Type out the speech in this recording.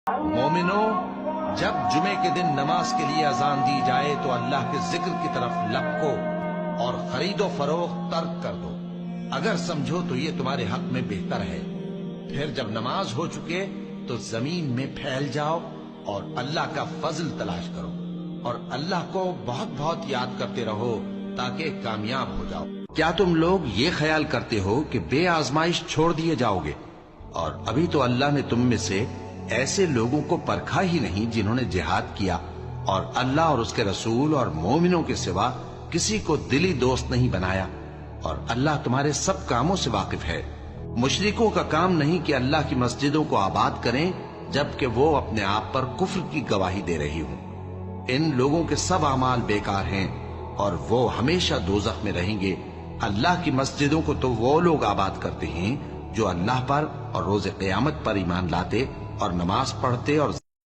مومنو، جب جمعے کے دن نماز کے لیے اذان دی جائے تو اللہ کے ذکر کی طرف لپکو اور خرید و فروخت ترک کر دو، اگر سمجھو تو یہ تمہارے حق میں بہتر ہے۔ پھر جب نماز ہو چکے تو زمین میں پھیل جاؤ اور اللہ کا فضل تلاش کرو، اور اللہ کو بہت بہت یاد کرتے رہو تاکہ کامیاب ہو جاؤ۔ کیا تم لوگ یہ خیال کرتے ہو کہ بے آزمائش چھوڑ دیے جاؤ گے؟ اور ابھی تو اللہ نے تم میں سے ایسے لوگوں کو پرکھا ہی نہیں جنہوں نے جہاد کیا اور اللہ اور اس کے رسول اور مومنوں کے سوا کسی کو دلی دوست نہیں بنایا، اور اللہ تمہارے سب کاموں سے واقف ہے۔ مشرکوں کا کام نہیں کہ اللہ کی مسجدوں کو آباد کریں جبکہ وہ اپنے آپ پر کفر کی گواہی دے رہی ہوں۔ ان لوگوں کے سب اعمال بیکار ہیں اور وہ ہمیشہ دوزخ میں رہیں گے۔ اللہ کی مسجدوں کو تو وہ لوگ آباد کرتے ہیں جو اللہ پر اور روز قیامت پر ایمان لاتے اور نماز پڑھتے اور